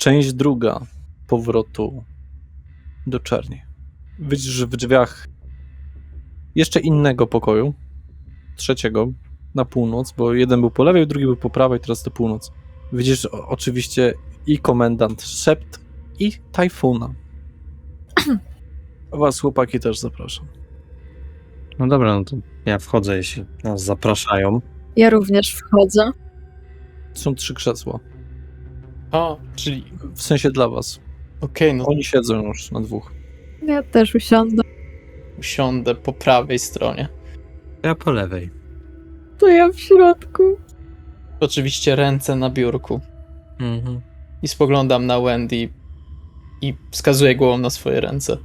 Część druga powrotu do Czerni. Widzisz, że w drzwiach jeszcze innego pokoju, trzeciego, na północ, bo jeden był po lewej, drugi był po prawej, teraz to północ. Widzisz oczywiście i komendant Szept, i Tajfuna. Was, chłopaki, też zapraszam. No dobra, no to ja wchodzę, jeśli nas zapraszają. Ja również wchodzę. Są 3 krzesła. O, czyli W sensie dla was. okej, no Oni siedzą już na 2. Ja też usiądę. usiądę po prawej stronie. Ja po lewej. To ja w środku. Oczywiście ręce na biurku Mhm. i spoglądam na Wendy i wskazuję głową na swoje ręce.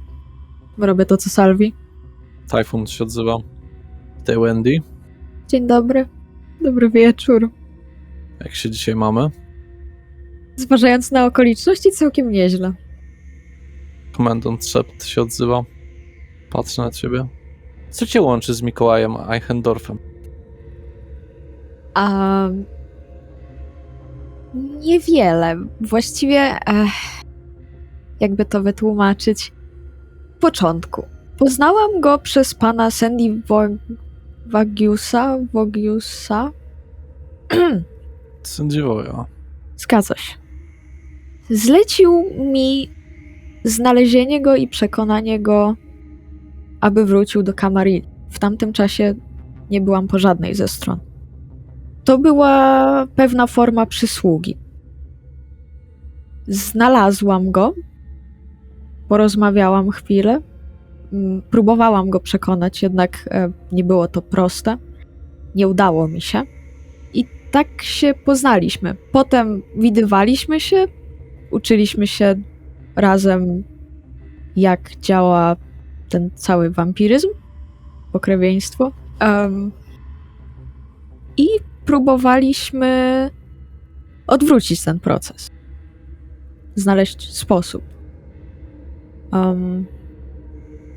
Robię to, co Salvi. Tajfun się odzywa. Tej Wendy, Dzień dobry. Dobry wieczór. jak się dzisiaj mamy? Zważając na okoliczności, całkiem nieźle. Komendant Szept się odzywa. Patrzę na ciebie. Co cię łączy z Mikołajem Eichendorfem? A niewiele. Właściwie, jakby to wytłumaczyć, w początku. Poznałam go przez pana Sandy Vogiusa. Sędziowa. Zgadza się. Zlecił mi znalezienie go i przekonanie go, aby wrócił do Camarilla. W tamtym czasie nie byłam po żadnej ze stron. To była pewna forma przysługi. Znalazłam go, porozmawiałam chwilę, próbowałam go przekonać, jednak nie było to proste. Nie udało mi się. I tak się poznaliśmy. Potem widywaliśmy się, uczyliśmy się razem, jak działa ten cały wampiryzm, pokrewieństwo. I próbowaliśmy odwrócić ten proces. Znaleźć sposób.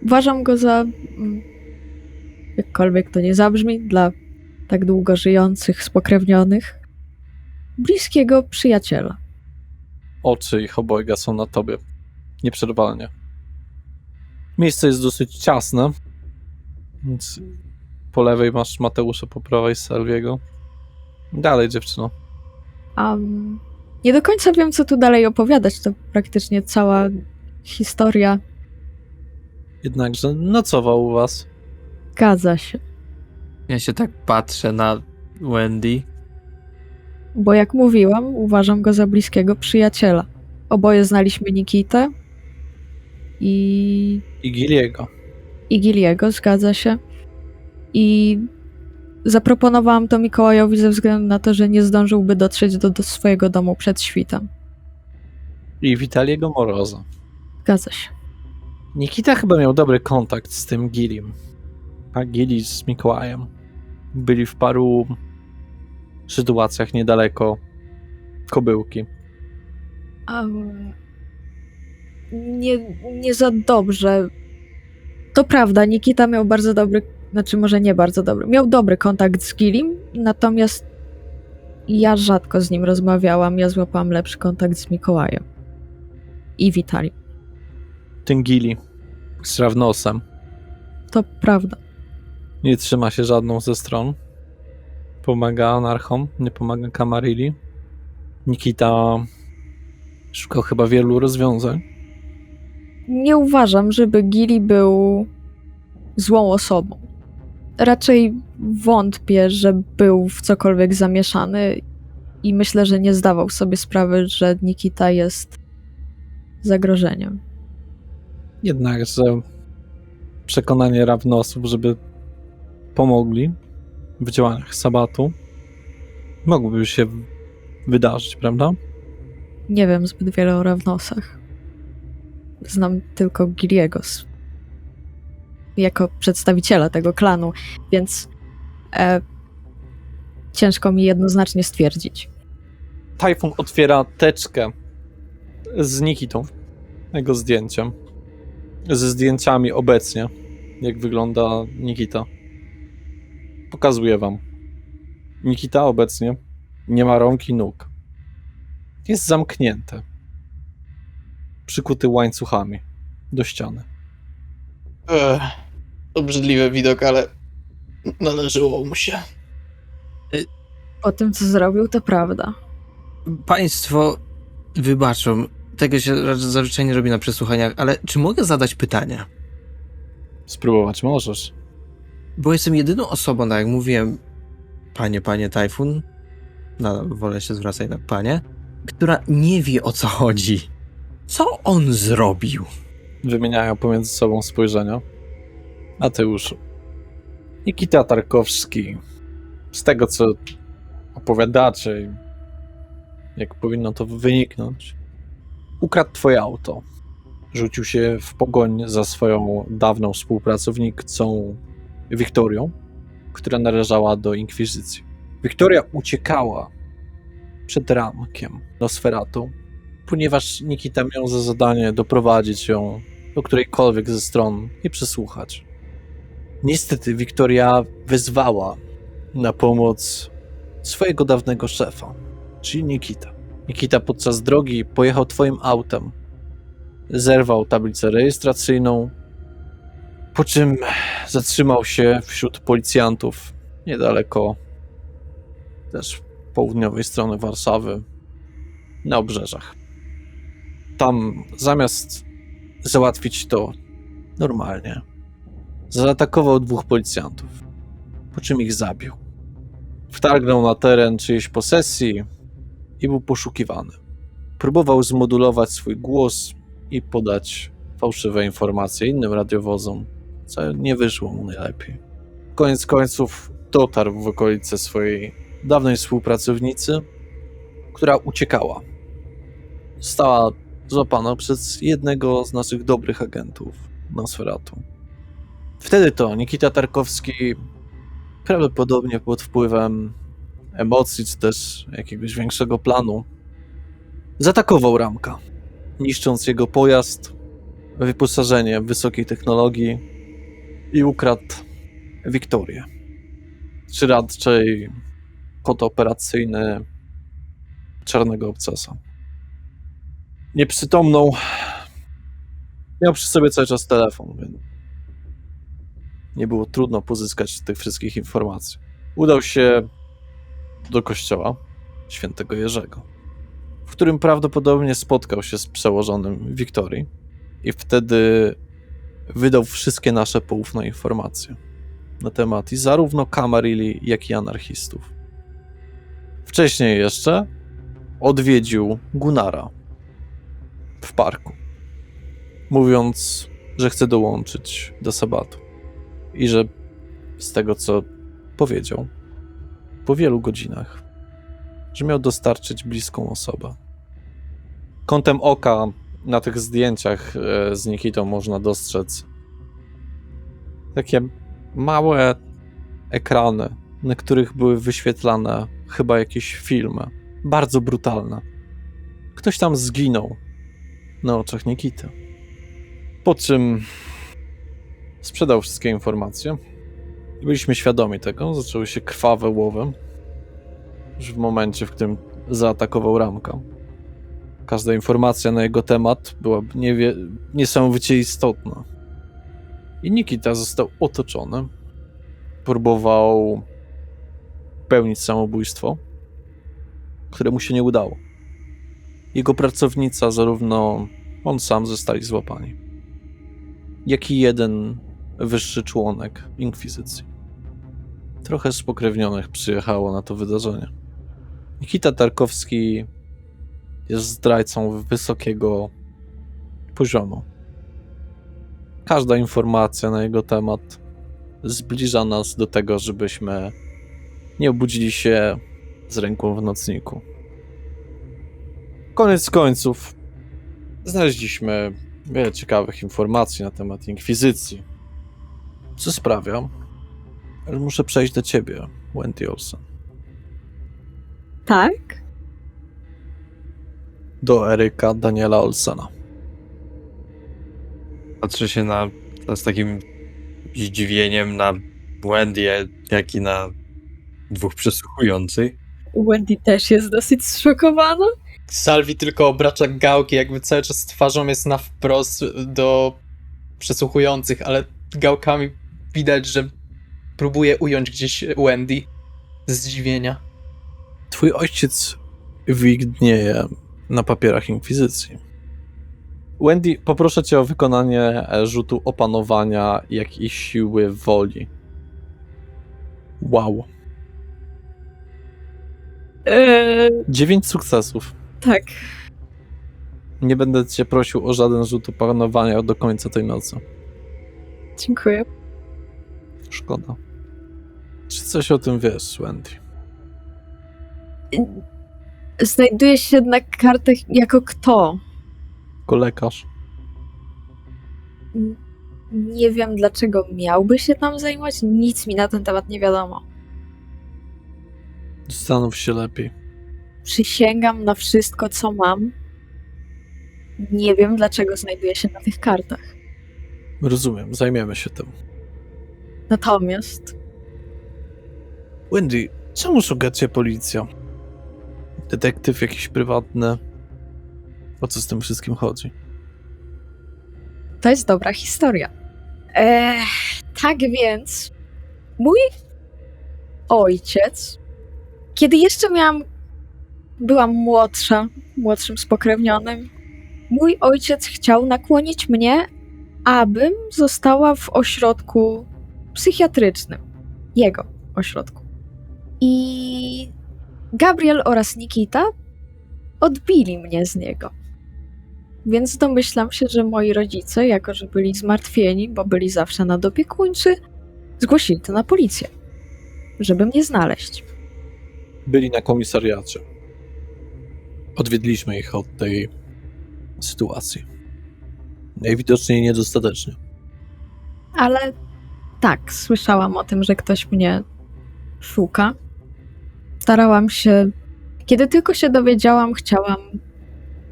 Uważam go za, jakkolwiek to nie zabrzmi, dla tak długo żyjących, spokrewnionych, bliskiego przyjaciela. Oczy ich obojga są na tobie. Nieprzerwalnie. Miejsce jest dosyć ciasne, więc po lewej masz Mateusza, po prawej Salviego. Dalej, dziewczyno. Nie do końca wiem, co tu dalej opowiadać. To praktycznie cała historia. Jednakże nocował u was. Zgadza się. Ja się tak patrzę na Wendy. Bo jak mówiłam, uważam go za bliskiego przyjaciela. Oboje znaliśmy Nikitę i I Giliego, zgadza się. I zaproponowałam to Mikołajowi ze względu na to, że nie zdążyłby dotrzeć do swojego domu przed świtem. I Vitaliego Moroza. Zgadza się. Nikita chyba miał dobry kontakt z tym Gilim. A Gili z Mikołajem. Byli w paru sytuacjach niedaleko Kobyłki. Nie za dobrze. To prawda, Nikita miał bardzo dobry, znaczy może nie bardzo dobry, miał dobry kontakt z Gilim, natomiast ja rzadko z nim rozmawiałam, ja złapałam lepszy kontakt z Mikołajem. I Vitali. Ten Gili z Ravnosem To prawda. nie trzyma się żadną ze stron. Pomaga anarchom, nie pomaga Camarilli. Nikita szukał chyba wielu rozwiązań. Nie uważam, żeby Gili był złą osobą. Raczej wątpię, że był w cokolwiek zamieszany i myślę, że nie zdawał sobie sprawy, że Nikita jest zagrożeniem. Jednakże przekonanie Ravnosów, żeby pomogli w działaniach Sabatu, mogłoby się wydarzyć, prawda? Nie wiem zbyt wiele o Ravnosach. Znam tylko Giliego jako przedstawiciela tego klanu, więc ciężko mi jednoznacznie stwierdzić. Tajfun otwiera teczkę z Nikitą, jego zdjęciem. Ze zdjęciami obecnie, jak wygląda Nikita. Pokazuję wam. Nikita obecnie nie ma rąk i nóg. Jest zamknięte. przykuty łańcuchami do ściany. Obrzydliwy widok, ale należało mu się. Po tym, co zrobił, to prawda. Państwo wybaczą, tego się zazwyczaj nie robi na przesłuchaniach, ale czy mogę zadać pytanie? Spróbować możesz. Bo jestem jedyną osobą, tak jak mówiłem, panie Tajfun, wolę się zwracać na panie, która nie wie, o co chodzi. Co on zrobił? Wymieniają pomiędzy sobą spojrzenia. Mateuszu. Nikita Tarkowski, z tego co opowiadacie, jak powinno to wyniknąć, ukradł twoje auto. Rzucił się w pogoń za swoją dawną współpracownicą Wiktorią, która należała do Inkwizycji. Wiktoria uciekała przed ramkiem Nosferatu, ponieważ Nikita miał za zadanie doprowadzić ją do którejkolwiek ze stron i przesłuchać. Niestety Wiktoria wezwała na pomoc swojego dawnego szefa, czyli Nikita. Nikita podczas drogi pojechał twoim autem, zerwał tablicę rejestracyjną, po czym zatrzymał się wśród policjantów niedaleko też południowej strony Warszawy, na obrzeżach. Tam zamiast załatwić to normalnie, zaatakował 2 policjantów, po czym ich zabił. Wtargnął na teren czyjejś posesji i był poszukiwany. Próbował zmodulować swój głos i podać fałszywe informacje innym radiowozom, co nie wyszło mu najlepiej. Koniec końców dotarł w okolice swojej dawnej współpracownicy, która uciekała. Została złapana przez jednego z naszych dobrych agentów Nosferatu. Wtedy to Nikita Tarkowski, prawdopodobnie pod wpływem emocji, czy też jakiegoś większego planu, zaatakował Ramka, niszcząc jego pojazd, wyposażenie wysokiej technologii i ukradł Wiktorię, czy raczej kod operacyjny czarnego obcasa. Nieprzytomną miał przy sobie cały czas telefon, więc nie było trudno pozyskać tych wszystkich informacji. Udał się do kościoła świętego Jerzego, w którym prawdopodobnie spotkał się z przełożonym Wiktorii i wtedy wydał wszystkie nasze poufne informacje na temat i zarówno Camarilla, jak i anarchistów. Wcześniej jeszcze odwiedził Gunnara w parku, mówiąc, że chce dołączyć do sabatu i że z tego, co powiedział, po wielu godzinach, że miał dostarczyć bliską osobę. Kątem oka na tych zdjęciach z Nikitą można dostrzec takie małe ekrany, na których były wyświetlane chyba jakieś filmy, bardzo brutalne. Ktoś tam zginął na oczach Nikity. Po czym sprzedał wszystkie informacje. Byliśmy świadomi tego, zaczęły się krwawe łowy już w momencie, w którym zaatakował Ramka. Każda informacja na jego temat była niesamowicie istotna. I Nikita został otoczony. Próbował popełnić samobójstwo, które mu się nie udało. Jego pracownica, zarówno on sam, zostali złapani, jak i jeden wyższy członek Inkwizycji. Trochę spokrewnionych przyjechało na to wydarzenie. Nikita Tarkowski jest zdrajcą wysokiego poziomu. Każda informacja na jego temat zbliża nas do tego, żebyśmy nie obudzili się z ręką w nocniku. Koniec końców znaleźliśmy wiele ciekawych informacji na temat Inkwizycji, co sprawia, że muszę przejść do ciebie, Wendy Olsen. Tak? Do Eryka Daniela Olsena. Patrzę się z takim zdziwieniem na Wendy, jak i na 2 przesłuchujących. Wendy też jest dosyć zszokowana. Salvi tylko obracza gałki, jakby cały czas twarzą jest na wprost do przesłuchujących, ale gałkami widać, że próbuje ująć gdzieś Wendy z zdziwienia. Twój ojciec widnieje na papierach inkwizycji. Wendy, poproszę cię o wykonanie rzutu opanowania jakiejś siły woli. Wow. 9 sukcesów. Tak. Nie będę cię prosił o żaden rzut opanowania do końca tej nocy. Dziękuję. Szkoda. Czy coś o tym wiesz, Wendy? Znajduje się na kartach jako kto? Jako lekarz. Nie wiem, dlaczego miałby się tam zajmować. Nic mi na ten temat nie wiadomo. Zastanów się lepiej. Przysięgam na wszystko, co mam. Nie wiem, dlaczego znajduje się na tych kartach. Rozumiem, zajmiemy się tym. Natomiast Wendy, czemu szuka cię policja? Detektyw jakiś prywatny? O co z tym wszystkim chodzi? to jest dobra historia. Tak więc mój ojciec, kiedy jeszcze byłam młodszym spokrewnionym, mój ojciec chciał nakłonić mnie, abym została w ośrodku psychiatrycznym. Jego ośrodku. I Gabriel oraz Nikita odbili mnie z niego. Więc domyślam się, że moi rodzice, jako że byli zmartwieni, bo byli zawsze nadopiekuńczy, zgłosili to na policję, żeby mnie znaleźć. Byli na komisariacie. Odwiedliśmy ich od tej sytuacji. Najwidoczniej niedostatecznie. Ale tak, słyszałam o tym, że ktoś mnie szuka. Starałam się, kiedy tylko się dowiedziałam, chciałam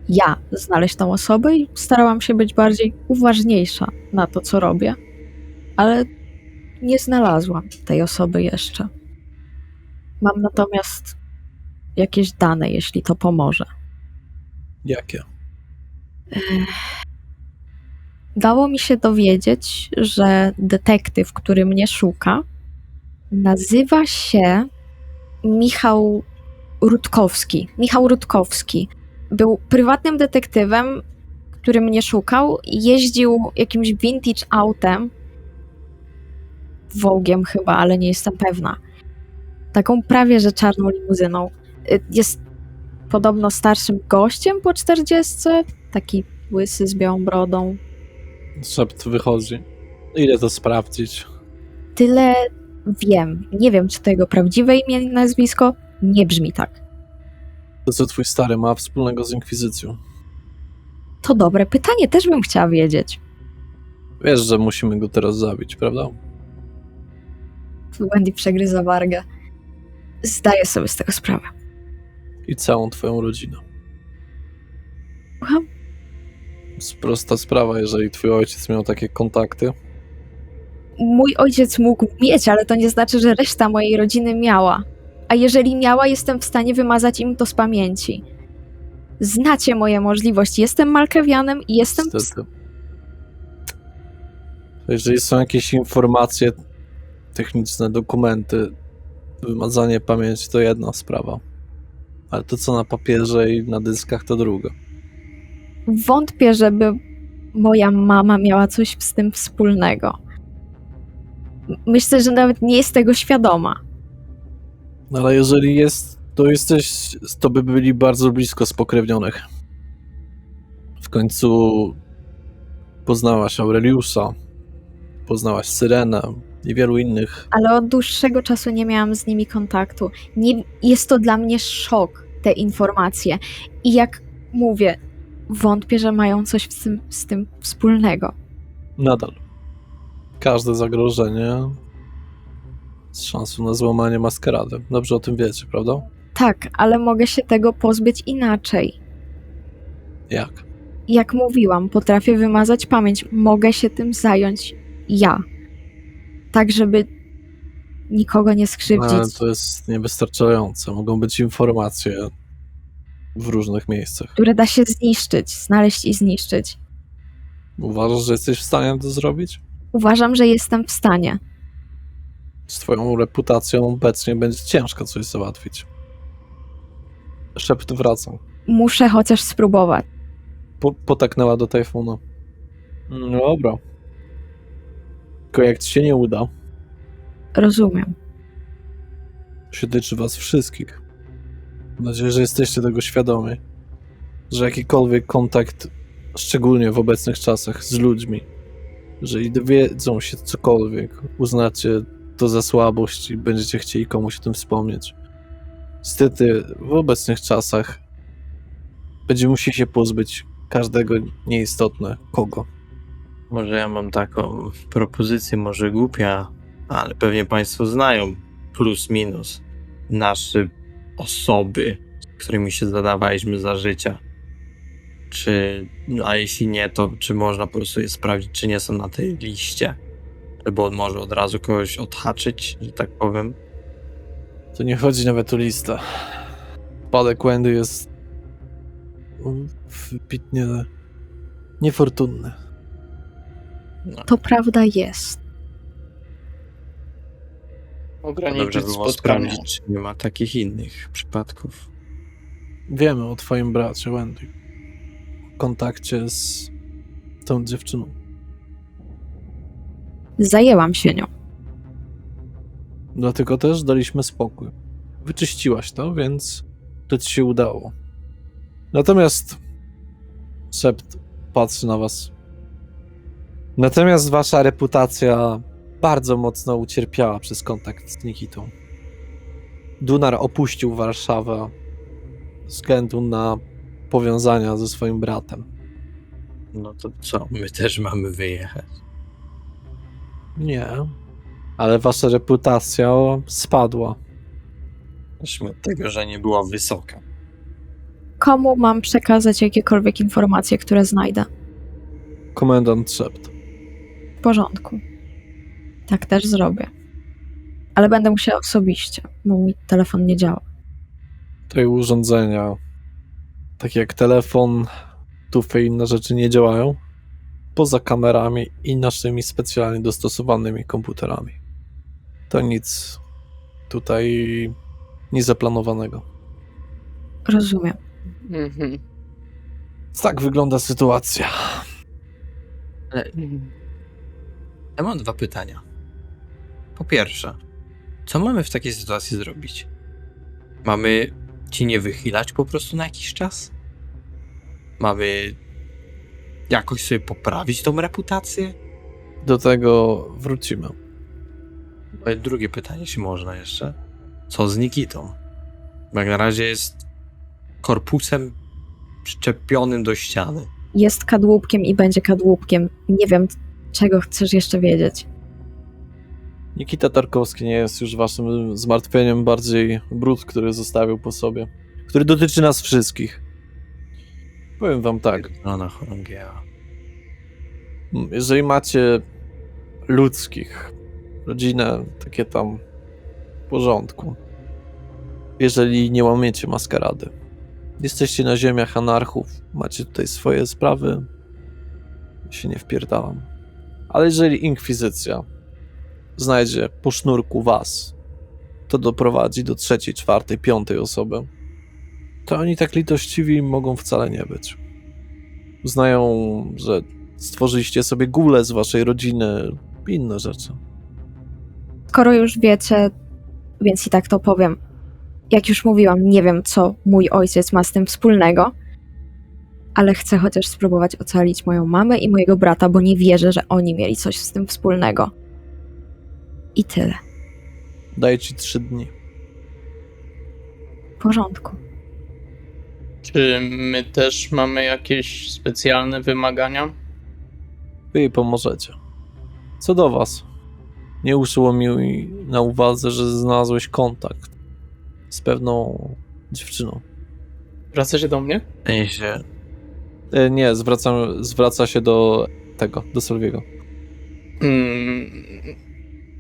ja znaleźć tą osobę i starałam się być bardziej uważniejsza na to, co robię. Ale nie znalazłam tej osoby jeszcze. Mam natomiast jakieś dane, jeśli to pomoże. Jakie? Dało mi się dowiedzieć, że detektyw, który mnie szuka, nazywa się Michał Rutkowski. Michał Rutkowski. Był prywatnym detektywem, który mnie szukał. Jeździł jakimś vintage autem. Vogue'iem chyba, ale nie jestem pewna. Taką prawie że czarną limuzyną. Jest podobno starszym gościem po 40. Taki łysy z białą brodą. Szept wychodzi. Ile to sprawdzić? Tyle wiem. Nie wiem, czy to jego prawdziwe imię i nazwisko. Nie brzmi tak. To, co twój stary ma wspólnego z inkwizycją? To dobre pytanie, też bym chciała wiedzieć. Wiesz, że musimy go teraz zabić, prawda? Wendy przegryza wargę. Zdaję sobie z tego sprawę. I całą twoją rodzinę. Słucham? Jest prosta sprawa, jeżeli twój ojciec miał takie kontakty. Mój ojciec mógł mieć, ale to nie znaczy, że reszta mojej rodziny miała. A jeżeli miała, jestem w stanie wymazać im to z pamięci. Znacie moje możliwości. Jestem Malkawianem i jestem... Niestety. Jeżeli są jakieś informacje techniczne, dokumenty, wymazanie pamięci to jedna sprawa. Ale to, co na papierze i na dyskach, to druga. Wątpię, żeby moja mama miała coś z tym wspólnego. Myślę, że nawet nie jest tego świadoma. No ale jeżeli jest, to by byli bardzo blisko spokrewnionych. W końcu poznałaś Aureliusza, poznałaś Syrenę i wielu innych. Ale od dłuższego czasu nie miałam z nimi kontaktu. Nie, jest to dla mnie szok, te informacje. I jak mówię, wątpię, że mają coś z tym wspólnego. Nadal. Każde zagrożenie z szansą na złamanie maskarady. Dobrze o tym wiecie, prawda? Tak, ale mogę się tego pozbyć inaczej. Jak? Jak mówiłam, potrafię wymazać pamięć. Mogę się tym zająć ja. Tak, żeby nikogo nie skrzywdzić. Ale to jest niewystarczające. Mogą być informacje w różnych miejscach. które da się zniszczyć, znaleźć i zniszczyć. Uważasz, że jesteś w stanie to zrobić? Uważam, że jestem w stanie. Z twoją reputacją obecnie będzie ciężko coś załatwić. Szept wraca. Muszę chociaż spróbować. Potaknęła do Tajfuna. No dobra. Tylko jak ci się nie uda, Rozumiem. to się tyczy was wszystkich. Mam nadzieję, że jesteście tego świadomi. Że jakikolwiek kontakt, szczególnie w obecnych czasach, z ludźmi, jeżeli dowiedzą się cokolwiek, uznacie to za słabość i będziecie chcieli komuś o tym wspomnieć. Niestety, w obecnych czasach będziemy musieli się pozbyć każdego nieistotne kogo. Może ja mam taką propozycję, może głupia, ale pewnie państwo znają plus minus nasze osoby, z którymi się zadawaliśmy za życia. A jeśli nie, to czy można po prostu je sprawdzić, czy nie są na tej liście? Albo może od razu kogoś odhaczyć, że tak powiem. To nie chodzi nawet o listę. Spadek Wendy jest wybitnie niefortunny. To prawda jest. Dobrze Ograniczyć by było spotkania. sprawdzić, czy nie ma takich innych przypadków. Wiemy o twoim bracie Wendy. W kontakcie z tą dziewczyną. Zajęłam się nią. Dlatego też daliśmy spokój. Wyczyściłaś to, więc to ci się udało. Natomiast Szept patrzy na was. Natomiast wasza reputacja bardzo mocno ucierpiała przez kontakt z Nikitą. Dunar opuścił Warszawę ze względu na powiązania ze swoim bratem. No to co, my też mamy wyjechać. Nie, ale wasza reputacja spadła. Zacznijmy od tego, że nie była wysoka. Komu mam przekazać jakiekolwiek informacje, które znajdę? Komendant Szept. W porządku. Tak też zrobię. Ale będę musiała osobiście, bo mi telefon nie działa. Te urządzenia, takie jak telefon, tufy i inne rzeczy nie działają, poza kamerami i naszymi specjalnie dostosowanymi komputerami. To nic tutaj niezaplanowanego. Rozumiem. Mhm. Tak wygląda sytuacja. Ale ja mam 2 pytania. Po pierwsze, co mamy w takiej sytuacji zrobić? Mamy ci nie wychylać po prostu na jakiś czas? Mamy jakoś sobie poprawić tą reputację? Do tego wrócimy. Moje drugie pytanie, jeśli można jeszcze. Co z Nikitą? Bo jak na razie jest korpusem przyczepionym do ściany. Jest kadłubkiem i będzie kadłubkiem. Nie wiem, czego chcesz jeszcze wiedzieć. Nikita Tarkowski nie jest już waszym zmartwieniem, bardziej brud, który zostawił po sobie, który dotyczy nas wszystkich. Powiem wam tak, Ona chorągieła. jeżeli macie ludzkich, rodzinę, takie tam w porządku, jeżeli nie łamiecie maskarady, jesteście na ziemiach anarchów, macie tutaj swoje sprawy, się nie wpierdalam. Ale jeżeli inkwizycja znajdzie po sznurku was, to doprowadzi do 3., 4., 5. osoby, to oni tak litościwi mogą wcale nie być. Uznają, że stworzyliście sobie gulę z waszej rodziny i inne rzeczy. Skoro już wiecie, więc i tak to powiem. Jak już mówiłam, nie wiem, co mój ojciec ma z tym wspólnego, ale chcę chociaż spróbować ocalić moją mamę i mojego brata, bo nie wierzę, że oni mieli coś z tym wspólnego. I tyle. Daję ci 3 dni. W porządku. Czy my też mamy jakieś specjalne wymagania? Wy jej pomożecie. Co do was, nie uszło mi na uwadze, że znalazłeś kontakt z pewną dziewczyną. Wraca się do mnie? W sensie, Nie, zwraca się do tego, do Solwiego.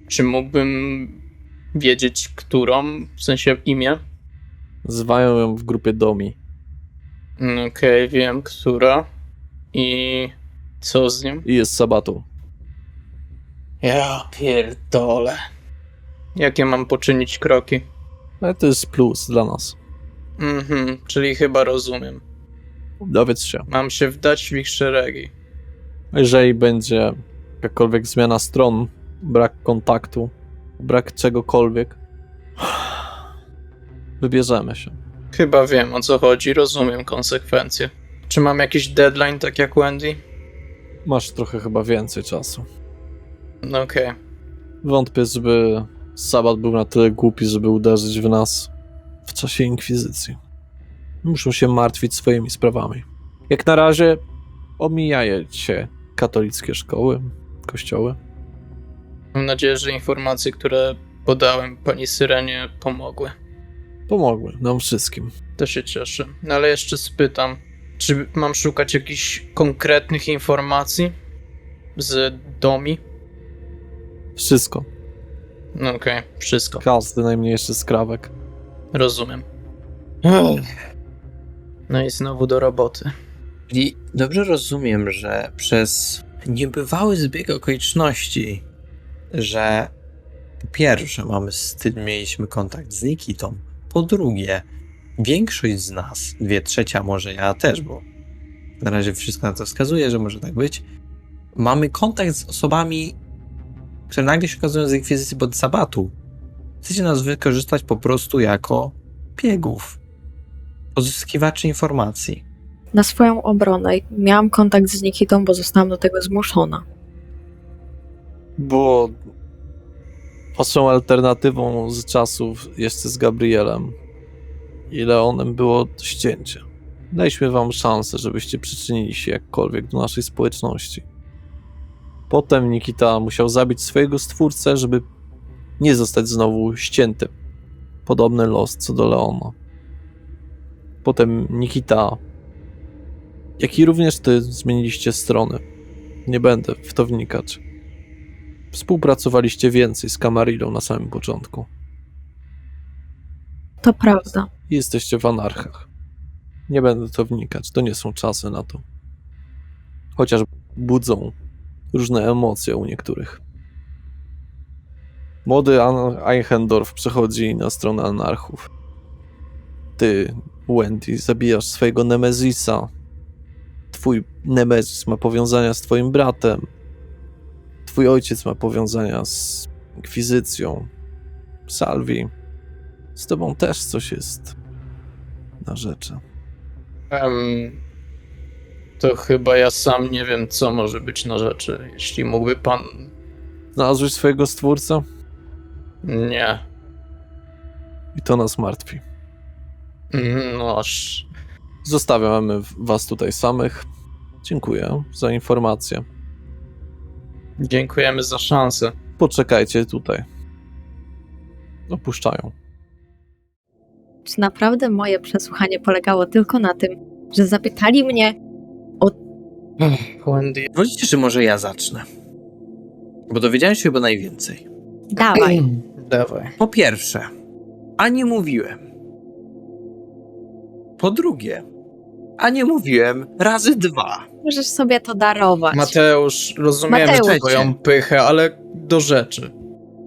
Czy mógłbym wiedzieć, którą? W sensie imię? Nazywają ją w grupie Domi. Okej, wiem, która. I co z nim? I jest sabatą. Ja pierdolę. Jakie mam poczynić kroki? Ale to jest plus dla nas. Czyli chyba rozumiem. Dowiedz się. Mam się wdać w ich szeregi. Jeżeli będzie jakakolwiek zmiana stron, brak kontaktu, brak czegokolwiek, wybierzemy się. Chyba wiem, o co chodzi, rozumiem konsekwencje. Czy mam jakiś deadline, tak jak Wendy? Masz trochę chyba więcej czasu. No okej. Wątpię, żeby Sabat był na tyle głupi, żeby uderzyć w nas w czasie inkwizycji. Muszą się martwić swoimi sprawami. Jak na razie omijajcie katolickie szkoły, kościoły. Mam nadzieję, że informacje, które podałem pani Syrenie, pomogły. Pomogły nam wszystkim. To się cieszę. No ale jeszcze spytam, czy mam szukać jakichś konkretnych informacji z Domi? Wszystko. No okej, wszystko. Każdy najmniejszy skrawek. Rozumiem. No i znowu do roboty. Czyli dobrze rozumiem, że przez niebywały zbieg okoliczności, że po pierwsze mieliśmy kontakt z Nikitą, po drugie większość z nas, 2/3, może ja też, bo na razie wszystko na to wskazuje, że może tak być, mamy kontakt z osobami, które nagle się okazują z inkwizycji pod Sabatu. Chcecie nas wykorzystać po prostu jako biegów, pozyskiwaczy informacji. Na swoją obronę miałam kontakt z Nikitą, bo zostałam do tego zmuszona. Bo waszą alternatywą z czasów jeszcze z Gabrielem i Leonem było ścięcie. Daliśmy wam szansę, żebyście przyczynili się jakkolwiek do naszej społeczności. Potem Nikita musiał zabić swojego stwórcę, żeby nie zostać znowu ściętym. Podobny los co do Leona. Potem Nikita, jak i również ty, zmieniliście strony. Nie będę w to wnikać. Współpracowaliście więcej z Camarillą na samym początku. To prawda. I jesteście w anarchach. Nie będę w to wnikać, to nie są czasy na to. Chociaż budzą różne emocje u niektórych. Młody Eichendorff przechodzi na stronę anarchów. Ty, Wendy, zabijasz swojego Nemezisa. Twój Nemezis ma powiązania z twoim bratem. Twój ojciec ma powiązania z inkwizycją. Salvi, z tobą też coś jest na rzeczy. To chyba ja sam nie wiem, co może być na rzeczy. Jeśli mógłby pan... Znalazłeś swojego stwórcę? Nie. I to nas martwi. No aż... Zostawiamy was tutaj samych. Dziękuję za informację. Dziękujemy za szansę. Poczekajcie tutaj. Opuszczają. Czy naprawdę moje przesłuchanie polegało tylko na tym, że zapytali mnie Wendy... Wolicie, że może ja zacznę? Bo dowiedziałem się chyba najwięcej. dawaj, Dawaj. Po pierwsze, a nie mówiłem. Po drugie, a nie mówiłem razy 2. możesz sobie to darować. Mateusz, rozumiemy Mateusz. twoją pychę, ale do rzeczy.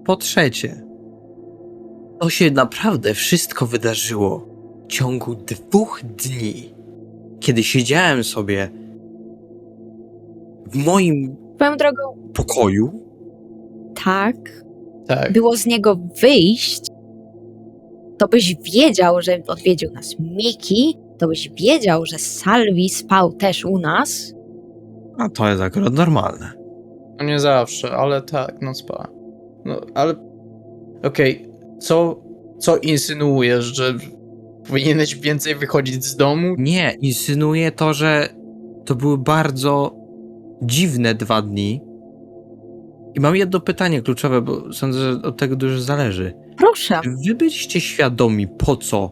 Po trzecie, to się naprawdę wszystko wydarzyło w ciągu 2 dni, kiedy siedziałem sobie w moim Swoją drogą, pokoju. tak, Tak. było z niego wyjść, to byś wiedział, że odwiedził nas Miki, to byś wiedział, że Salvi spał też u nas. A to jest akurat normalne. No nie zawsze, ale tak, no spa. No, ale... Okej, co insynuujesz, że powinieneś więcej wychodzić z domu? Nie, insynuuję to, że to były bardzo dziwne 2 dni. I mam jedno pytanie kluczowe, bo sądzę, że od tego dużo zależy. Proszę, Czy wy byliście świadomi, po co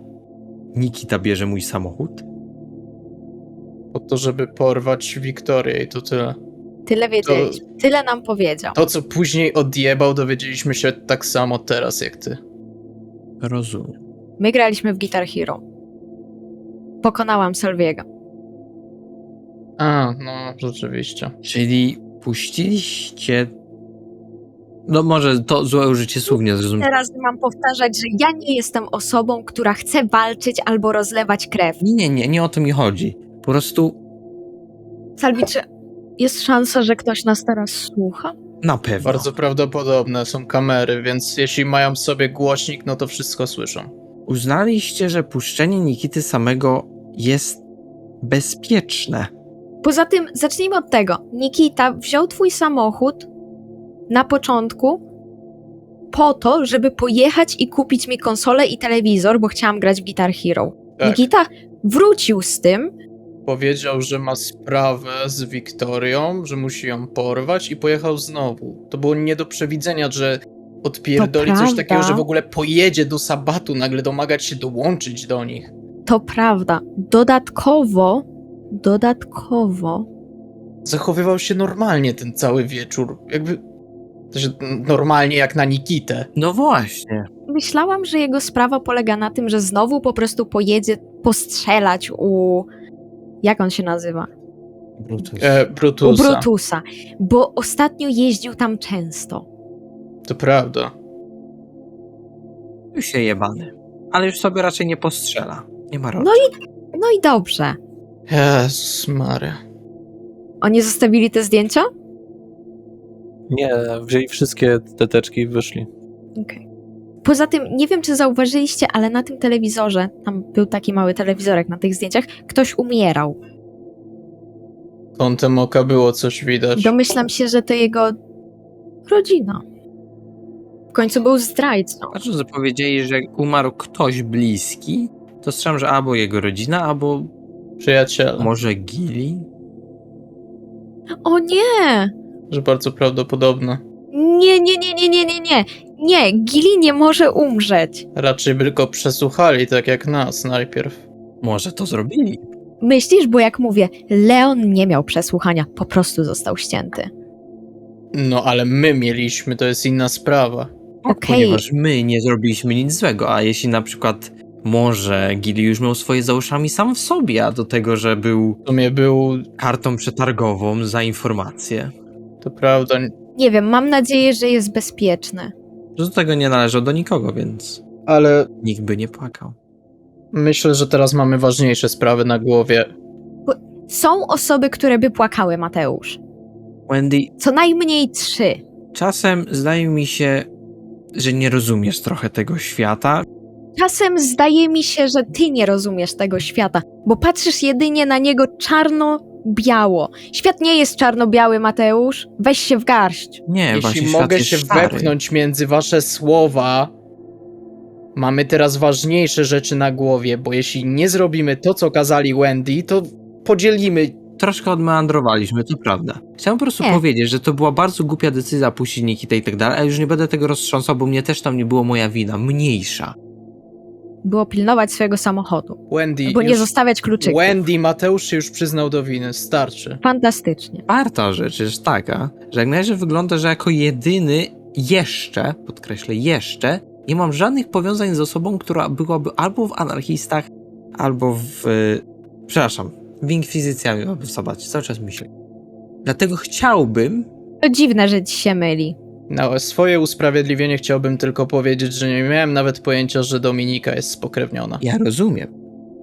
Nikita bierze mój samochód? Po to, żeby porwać Wiktorię i to tyle. tyle wiedzieliśmy, tyle nam powiedział. To, co później odjebał, dowiedzieliśmy się tak samo teraz jak ty. Rozumiem. My graliśmy w Guitar Hero. pokonałam Salviego. A, no, rzeczywiście. Czyli puściliście... No może to złe użycie słów nie zrozumiałem. Teraz mam powtarzać, że ja nie jestem osobą, która chce walczyć albo rozlewać krew. Nie o to mi chodzi. Po prostu Salvi, czy jest szansa, że ktoś nas teraz słucha? na pewno. Bardzo prawdopodobne są kamery, więc jeśli mają w sobie głośnik, no to wszystko słyszą. Uznaliście, że puszczenie Nikity samego jest bezpieczne. Poza tym, zacznijmy od tego. Nikita wziął twój samochód na początku po to, żeby pojechać i kupić mi konsolę i telewizor, bo chciałam grać w Guitar Hero. Tak. Nikita wrócił z tym, Powiedział, że ma sprawę z Wiktorią, że musi ją porwać i pojechał znowu. To było nie do przewidzenia, że odpierdoli To coś prawda. takiego, że w ogóle pojedzie do Sabatu, nagle domagać się dołączyć do nich. to prawda. Dodatkowo, Zachowywał się normalnie ten cały wieczór. Jakby... To się normalnie jak na Nikitę. No właśnie. myślałam, że jego sprawa polega na tym, że znowu po prostu pojedzie postrzelać u... Jak on się nazywa? Brutus. U Brutusa. Brutusa. Bo ostatnio jeździł tam często. To prawda. Już się jebany. Ale już sobie raczej nie postrzela. Nie ma No No i dobrze. Jezus Maria. Oni zostawili te zdjęcia? Nie, wzięli wszystkie te teczki i wyszli. Okej. Poza tym, nie wiem czy zauważyliście, ale na tym telewizorze, tam był taki mały telewizorek na tych zdjęciach, ktoś umierał. Kątem oka było coś widać. Domyślam się, że to jego rodzina. W końcu był zdrajcą. Patrząc, że powiedzieli, że umarł ktoś bliski, to strzelam, że albo jego rodzina, albo Przyjaciele. może Gili. O nie! Że bardzo prawdopodobne. Nie. Nie, Gili nie może umrzeć. Raczej by go przesłuchali, tak jak nas najpierw. Może to zrobili. Myślisz, bo jak mówię, Leon nie miał przesłuchania, po prostu został ścięty. No ale my mieliśmy, to jest inna sprawa. Okej. Ponieważ my nie zrobiliśmy nic złego, a jeśli na przykład może Gili już miał swoje za uszami sam w sobie, a do tego, że był W sumie był, kartą przetargową za informację, to prawda, Nie wiem, mam nadzieję, że jest bezpieczny. że do tego nie należał do nikogo, więc ale nikt by nie płakał. myślę, że teraz mamy ważniejsze sprawy na głowie. Są osoby, które by płakały, Mateusz. Wendy, Co najmniej 3. czasem zdaje mi się, że nie rozumiesz trochę tego świata. Czasem zdaje mi się, że ty nie rozumiesz tego świata, bo patrzysz jedynie na niego czarno-biało. Świat nie jest czarno-biały, Mateusz. Weź się w garść. Nie, właśnie Jeśli świat mogę jest się szary. wepchnąć między wasze słowa, mamy teraz ważniejsze rzeczy na głowie, bo jeśli nie zrobimy to, co kazali Wendy, to podzielimy. Troszkę odmeandrowaliśmy, to prawda. Chciałem po prostu Nie. powiedzieć, że to była bardzo głupia decyzja puścić Nikitę i tak dalej, ale już nie będę tego roztrząsał, bo mnie też tam nie było moja wina, mniejsza. Było pilnować swojego samochodu, Wendy, bo nie już, zostawiać kluczyków. Wendy, Mateusz się już przyznał do winy, starczy. Fantastycznie. Czwarta rzecz jest taka, że jak na razie wygląda, że jako jedyny jeszcze, podkreślę jeszcze, nie mam żadnych powiązań z osobą, która byłaby albo w anarchistach, albo w... w inkwizycjami, albo w sabacie. Cały czas myślę. Dlatego chciałbym... To dziwne, że ci się myli. Na swoje usprawiedliwienie chciałbym tylko powiedzieć, że nie miałem nawet pojęcia, że Dominika jest spokrewniona. Ja rozumiem.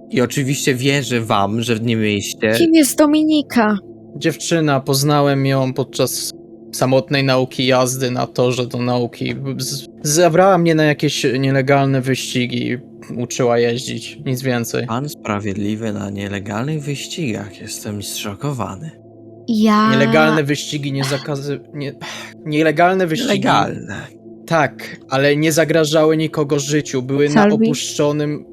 I oczywiście wierzę wam, że nie mieliście... Kim jest Dominika? Dziewczyna, poznałem ją podczas samotnej nauki jazdy na torze do nauki. Zabrała mnie na jakieś nielegalne wyścigi, uczyła jeździć, nic więcej. Pan sprawiedliwy na nielegalnych wyścigach. Jestem zszokowany. Ja... Nielegalne wyścigi Nielegalne wyścigi... Nielegalne. Tak, ale nie zagrażały nikogo życiu, były na Salvi? opuszczonym...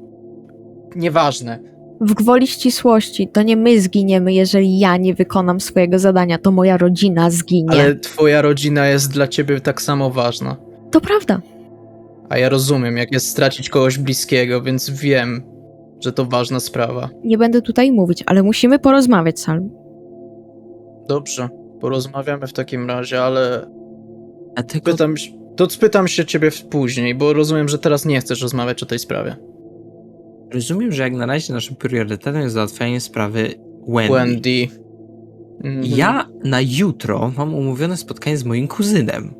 Nieważne. W gwoli ścisłości, to nie my zginiemy, jeżeli ja nie wykonam swojego zadania, to moja rodzina zginie. Ale twoja rodzina jest dla ciebie tak samo ważna. To prawda. A ja rozumiem, jak jest stracić kogoś bliskiego, więc wiem, że to ważna sprawa. Nie będę tutaj mówić, ale musimy porozmawiać, Salvi. Dobrze, porozmawiamy w takim razie, ale Dlatego spytam się ciebie później, bo rozumiem, że teraz nie chcesz rozmawiać o tej sprawie. Rozumiem, że jak na razie naszym priorytetem jest załatwianie sprawy Wendy. Wendy. Mhm. Ja na jutro mam umówione spotkanie z moim kuzynem.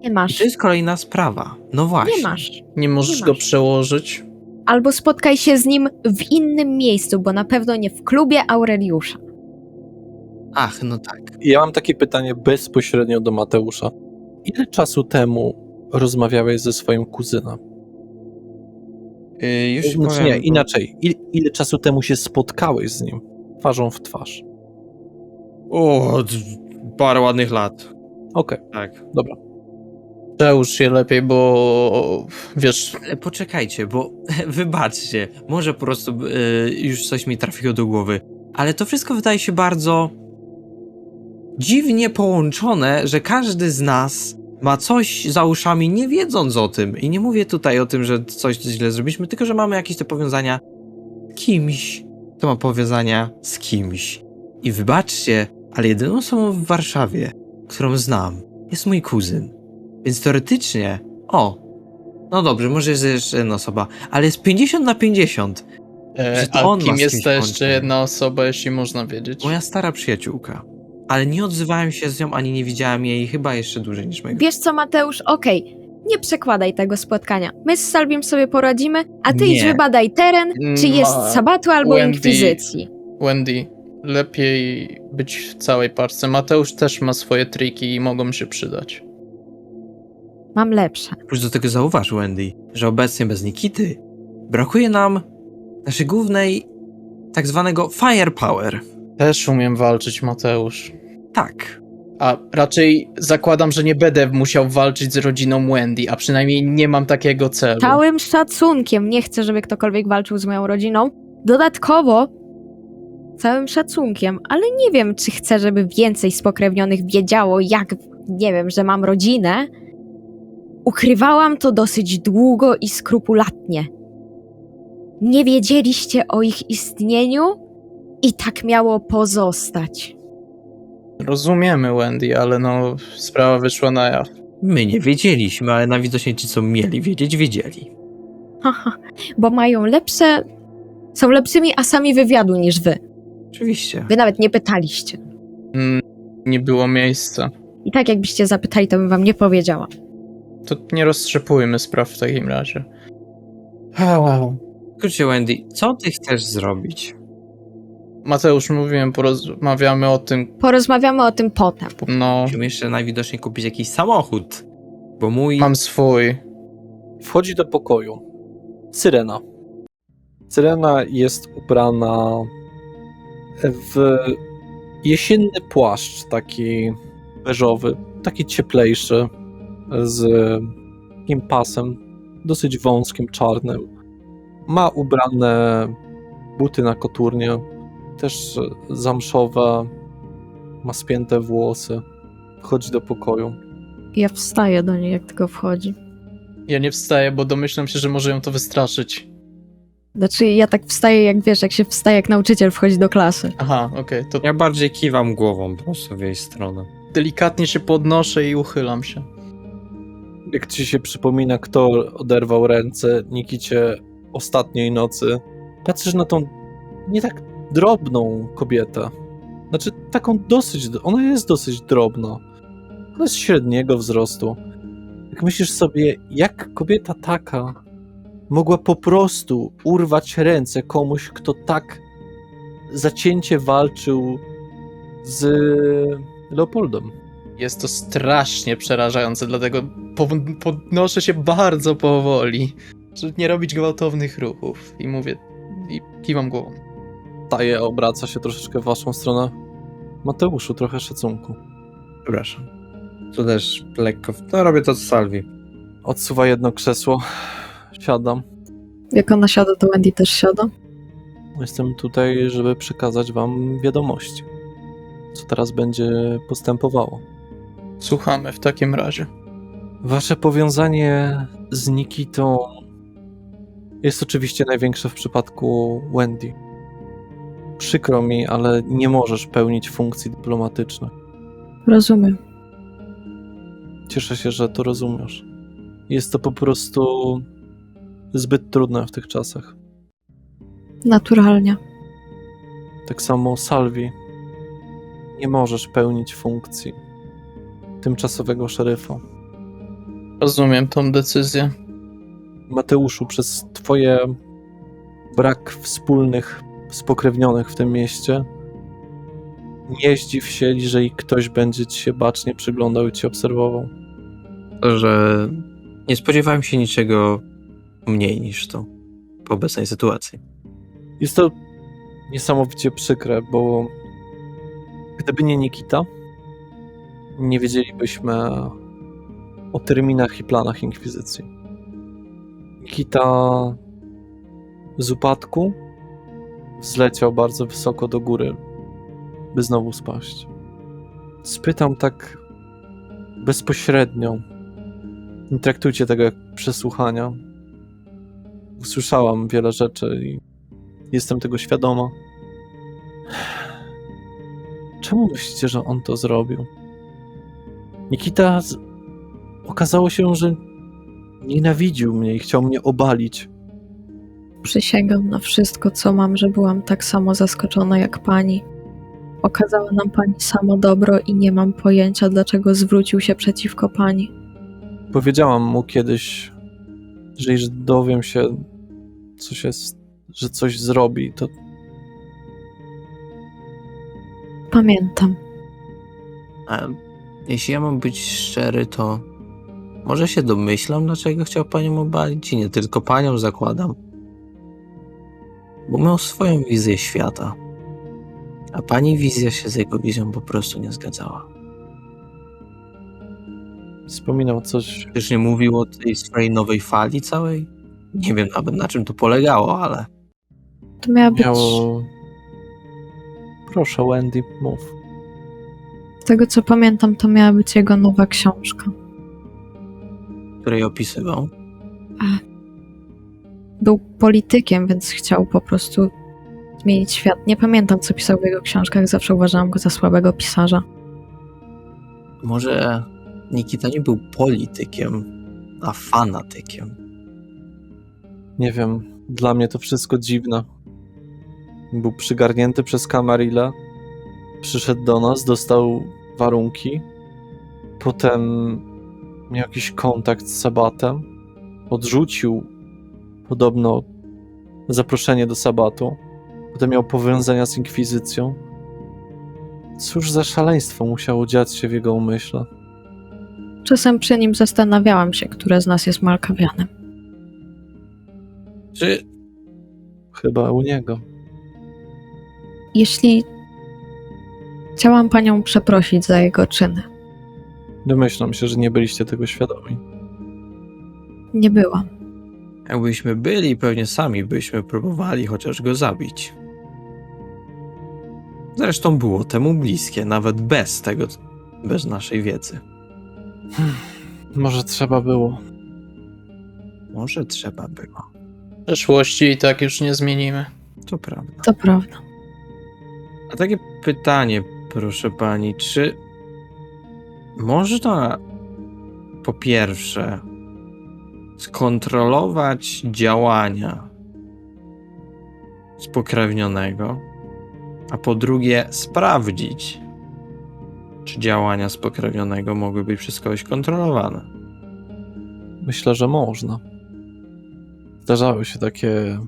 Nie I masz. to jest kolejna sprawa. No właśnie. Nie masz. Nie możesz Nie go masz. przełożyć? Albo spotkaj się z nim w innym miejscu, bo na pewno nie w klubie Aureliusza. Ach, no tak. Ja mam takie pytanie bezpośrednio do Mateusza. Ile czasu temu rozmawiałeś ze swoim kuzynem? Już ci Znaczy powiem, nie, inaczej. Ile czasu temu się spotkałeś z nim? Twarzą w twarz. Parę ładnych lat. Okej, Tak. dobra. Przełóż się lepiej, bo wiesz, Ale poczekajcie, bo wybaczcie, może po prostu już coś mi trafiło do głowy, ale to wszystko wydaje się bardzo dziwnie połączone, że każdy z nas ma coś za uszami, nie wiedząc o tym. I nie mówię tutaj o tym, że coś źle zrobiliśmy, tylko że mamy jakieś te powiązania z kimś, kto ma powiązania z kimś. I wybaczcie, ale jedyną osobą w Warszawie, którą znam, jest mój kuzyn. Więc teoretycznie, no dobrze, może jest jeszcze jedna osoba, ale jest 50/50. Że to a on ma kim z jest kimś ta jeszcze połączenie. jedna osoba, jeśli można wiedzieć? Moja stara przyjaciółka. Ale nie odzywałem się z nią, ani nie widziałem jej chyba jeszcze dłużej niż mojego. Wiesz co, Mateusz? Okej, nie przekładaj tego spotkania. My z Salwim sobie poradzimy, a ty Nie. idź wybadaj teren, czy jest sabatu albo Wendy. inkwizycji. Wendy, lepiej być w całej parce. Mateusz też ma swoje triki i mogą się przydać. Mam lepsze. Plus do tego zauważ, Wendy, że obecnie bez Nikity brakuje nam naszej głównej tak zwanego firepower. Też umiem walczyć, Mateusz. Tak. A raczej zakładam, że nie będę musiał walczyć z rodziną Wendy, a przynajmniej nie mam takiego celu. Całym szacunkiem nie chcę, żeby ktokolwiek walczył z moją rodziną. Dodatkowo, całym szacunkiem, ale nie wiem, czy chcę, żeby więcej spokrewnionych wiedziało, jak, nie wiem, że mam rodzinę. Ukrywałam to dosyć długo i skrupulatnie. Nie wiedzieliście o ich istnieniu i tak miało pozostać. Rozumiemy, Wendy, ale no, sprawa wyszła na jaw. My nie wiedzieliśmy, ale najwidoczniej ci, co mieli wiedzieć, wiedzieli. Haha, bo mają lepsze... Są lepszymi asami wywiadu niż wy. Oczywiście. Wy nawet nie pytaliście. Nie było miejsca. I tak jakbyście zapytali, to bym wam nie powiedziała. To nie rozstrzepujmy spraw w takim razie. Wow. Kurczę, Wendy, co ty chcesz zrobić? Mateusz, mówiłem, porozmawiamy o tym, Porozmawiamy o tym potem. no, Musimy jeszcze najwidoczniej kupić jakiś samochód, bo mój... mam swój. Wchodzi do pokoju Syrena. Syrena jest ubrana w jesienny płaszcz, taki beżowy, taki cieplejszy, z takim pasem, dosyć wąskim, czarnym. Ma ubrane buty na koturnie, też zamszowe, ma spięte włosy. Wchodzi do pokoju. Ja wstaję do niej, jak tylko wchodzi. Ja nie wstaję, bo domyślam się, że może ją to wystraszyć. Znaczy, ja tak wstaję, jak wiesz, jak się wstaje, jak nauczyciel wchodzi do klasy. Aha, okej, to Ja bardziej kiwam głową po prostu w jej stronę. delikatnie się podnoszę i uchylam się. Jak ci się przypomina, kto oderwał ręce Nikicie ostatniej nocy, patrzysz na tą nie tak drobną kobietę. Znaczy, taką dosyć, ona jest dosyć drobna. Ona jest średniego wzrostu. Jak myślisz sobie, jak kobieta taka mogła po prostu urwać ręce komuś, kto tak zacięcie walczył z Leopoldem. Jest to strasznie przerażające, dlatego podnoszę się bardzo powoli, żeby nie robić gwałtownych ruchów. I mówię, i kiwam głową. Staje, obraca się troszeczkę w waszą stronę. Mateuszu, trochę szacunku. Przepraszam. To też lekko... No robię to co Salvi. Odsuwa jedno krzesło. Siadam. Jak ona siada, to Wendy też siada. Jestem tutaj, żeby przekazać wam wiadomości. Co teraz będzie postępowało. Słuchamy w takim razie. Wasze powiązanie z Nikitą jest oczywiście największe w przypadku Wendy. Przykro mi, ale nie możesz pełnić funkcji dyplomatycznych. Rozumiem. Cieszę się, że to rozumiesz. Jest to po prostu zbyt trudne w tych czasach. Naturalnie. Tak samo Salvi. Nie możesz pełnić funkcji tymczasowego szeryfa. Rozumiem tą decyzję. Mateuszu, przez twoje brak wspólnych spokrewnionych w tym mieście nie zdziw się, jeżeli ktoś będzie ci się bacznie przyglądał i cię obserwował. Że nie spodziewałem się niczego mniej niż to po obecnej sytuacji. Jest to niesamowicie przykre, bo gdyby nie Nikita, nie wiedzielibyśmy o terminach i planach Inkwizycji. Nikita z upadku wzleciał bardzo wysoko do góry, by znowu spaść. Spytam tak bezpośrednio. Nie traktujcie tego jak przesłuchania. Usłyszałam wiele rzeczy i jestem tego świadoma. Czemu myślicie, że on to zrobił? Nikita okazało się, że nienawidził mnie i chciał mnie obalić. Przysięgam na wszystko, co mam, że byłam tak samo zaskoczona jak pani. Okazała nam pani samo dobro i nie mam pojęcia, dlaczego zwrócił się przeciwko pani. Powiedziałam mu kiedyś, że jeżeli dowiem się, że coś zrobi, to Pamiętam. A jeśli ja mam być szczery, to może się domyślam, dlaczego chciał panią obalić i nie tylko panią, zakładam. Bo miał swoją wizję świata, a pani wizja się z jego wizją po prostu nie zgadzała. wspominał coś. Też nie mówił o tej swojej nowej fali całej? Nie wiem nawet na czym to polegało, ale To miała być... Miało... Proszę, Wendy, mów. Z tego, co pamiętam, to miała być jego nowa książka. której opisywał. Był politykiem, więc chciał po prostu zmienić świat. Nie pamiętam, co pisał w jego książkach. Zawsze uważałam go za słabego pisarza. Może Nikita nie był politykiem, a fanatykiem. Nie wiem, dla mnie to wszystko dziwne. Był przygarnięty przez Camarilla, przyszedł do nas, dostał warunki, potem miał jakiś kontakt z Sabatem, odrzucił podobno zaproszenie do Sabatu, potem miał powiązania z Inkwizycją. Cóż za szaleństwo musiało dziać się w jego umyśle. Czasem przy nim zastanawiałam się, które z nas jest Malkawianem. Czy Chyba u niego. Jeśli chciałam panią przeprosić za jego czyny, Domyślam się, że nie byliście tego świadomi. nie byłam. jakbyśmy byli, pewnie sami byśmy próbowali chociaż go zabić. Zresztą było temu bliskie, nawet bez tego, bez naszej wiedzy. Może trzeba było. Może trzeba było. Przeszłości i tak już nie zmienimy. To prawda. To prawda. A takie pytanie, proszę pani, czy można po pierwsze skontrolować działania spokrewnionego, a po drugie sprawdzić, czy działania spokrewnionego mogły być przez kogoś kontrolowane? Myślę, że można. Zdarzały się takie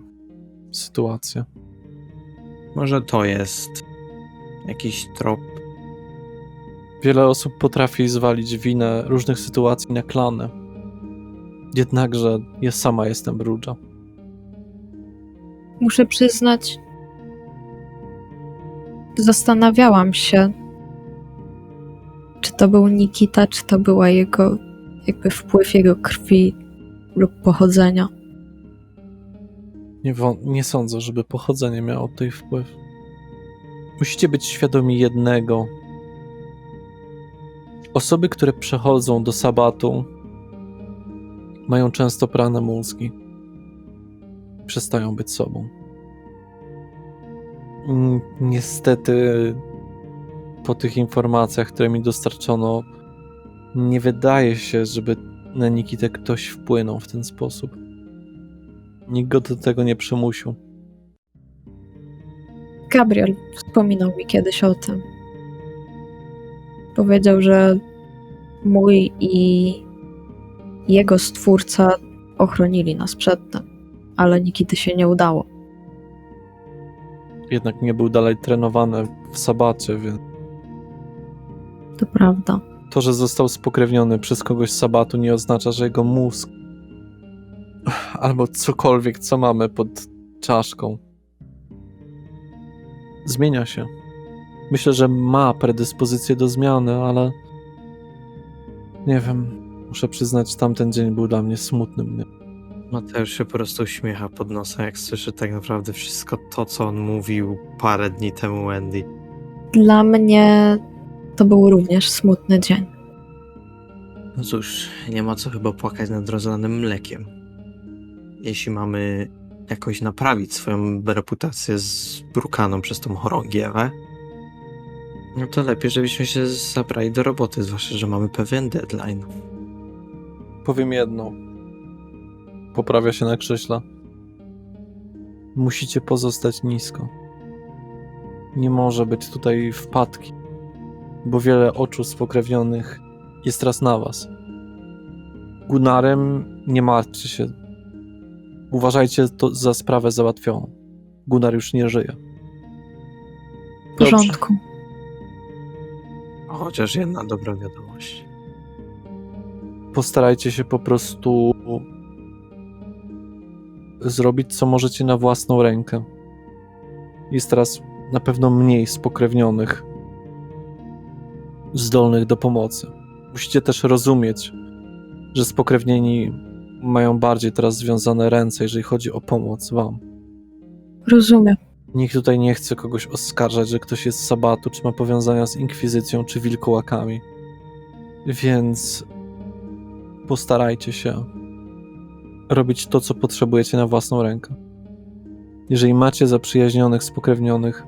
sytuacje. Może to jest jakiś trop. Wiele osób potrafi zwalić winę różnych sytuacji na klany. Jednakże ja sama jestem Brudża. Muszę przyznać, zastanawiałam się, czy to był Nikita, czy to była jego, jakby wpływ jego krwi lub pochodzenia. Nie sądzę, żeby pochodzenie miało tutaj wpływ. Musicie być świadomi jednego. Osoby, które przechodzą do Sabatu, mają często prane mózgi. Przestają być sobą. Niestety, po tych informacjach, które mi dostarczono, nie wydaje się, żeby na Nikitę ktoś wpłynął w ten sposób. Nikt go do tego nie przymusił. Gabriel wspominał mi kiedyś o tym. Powiedział, że mój i jego stwórca ochronili nas przed tym, ale nigdy się nie udało. Jednak nie był dalej trenowany w sabacie, więc To prawda. to, że został spokrewniony przez kogoś z sabatu, nie oznacza, że jego mózg albo cokolwiek, co mamy pod czaszką, zmienia się. Myślę, że ma predyspozycję do zmiany, ale nie wiem, muszę przyznać, tamten dzień był dla mnie smutnym dniem. Mateusz się po prostu uśmiecha pod nosem, jak słyszy tak naprawdę wszystko to, co on mówił parę dni temu Wendy. Dla mnie to był również smutny dzień. No cóż, nie ma co chyba płakać nad rozlanym mlekiem. Jeśli mamy jakoś naprawić swoją reputację zbrukaną przez tą chorągiewę, no to lepiej, żebyśmy się zabrali do roboty, zwłaszcza, że mamy pewien deadline. Powiem jedno. Poprawia się na krześle. Musicie pozostać nisko. Nie może być tutaj wpadki, bo wiele oczu spokrewnionych jest teraz na was. Gunnarem nie martwcie się. Uważajcie to za sprawę załatwioną. Gunnar już nie żyje. W porządku. Chociaż jedna dobra wiadomość. Postarajcie się po prostu zrobić, co możecie na własną rękę. Jest teraz na pewno mniej spokrewnionych, zdolnych do pomocy. Musicie też rozumieć, że spokrewnieni mają bardziej teraz związane ręce, jeżeli chodzi o pomoc wam. Rozumiem. Nikt tutaj nie chce kogoś oskarżać, że ktoś jest z sabatu, czy ma powiązania z inkwizycją, czy wilkołakami. Więc postarajcie się robić to, co potrzebujecie na własną rękę. Jeżeli macie zaprzyjaźnionych, spokrewnionych,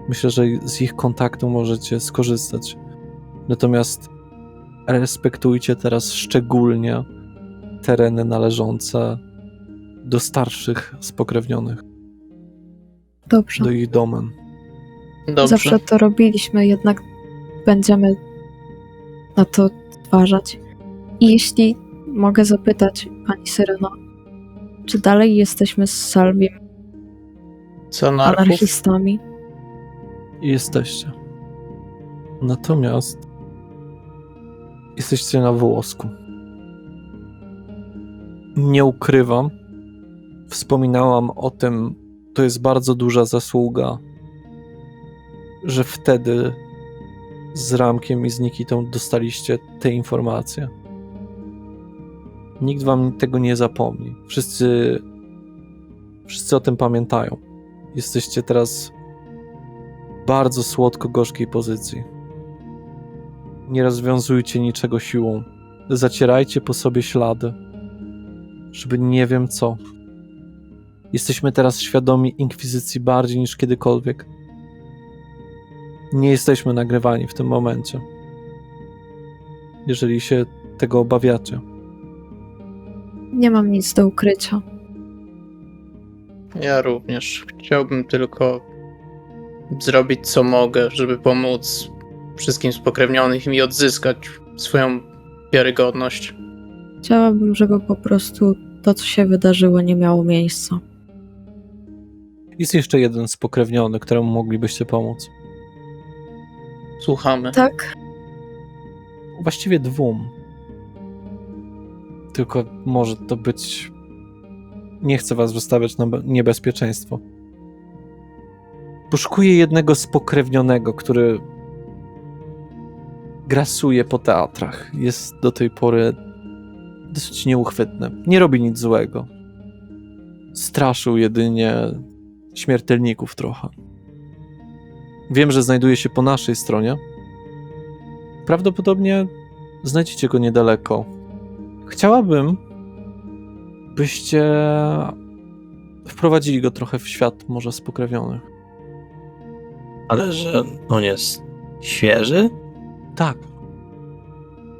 myślę, że z ich kontaktu możecie skorzystać. Natomiast respektujcie teraz szczególnie tereny należące do starszych spokrewnionych, Dobrze. do ich domen. Dobrze. Zawsze to robiliśmy, jednak będziemy na to uważać. I jeśli mogę zapytać, pani Syreno, czy dalej jesteśmy z Salvim Co narchów? anarchistami? Jesteście. Natomiast jesteście na włosku. Nie ukrywam, wspominałam o tym, to jest bardzo duża zasługa, że wtedy z Ramkiem i z Nikitą dostaliście te informacje. Nikt wam tego nie zapomni. Wszyscy o tym pamiętają. Jesteście teraz w bardzo słodko-gorzkiej pozycji. Nie rozwiązujcie niczego siłą. Zacierajcie po sobie ślady, żeby nie wiem co. Jesteśmy teraz świadomi inkwizycji bardziej niż kiedykolwiek. Nie jesteśmy nagrywani w tym momencie. Jeżeli się tego obawiacie. Nie mam nic do ukrycia. Ja również. Chciałbym tylko zrobić co mogę, żeby pomóc wszystkim spokrewnionym i odzyskać swoją wiarygodność. Chciałabym, żeby po prostu to, co się wydarzyło, nie miało miejsca. Jest jeszcze jeden spokrewniony, któremu moglibyście pomóc. Słuchamy. Tak? Właściwie dwóm. Tylko może to być... Nie chcę was wystawiać na niebezpieczeństwo. Poszukuję jednego spokrewnionego, który grasuje po teatrach. Jest do tej pory dosyć nieuchwytny. Nie robi nic złego. Straszył jedynie śmiertelników trochę. Wiem, że znajduje się po naszej stronie. Prawdopodobnie znajdziecie go niedaleko. Chciałabym, byście wprowadzili go trochę w świat może spokrewnionych. Ale że on jest świeży? Tak.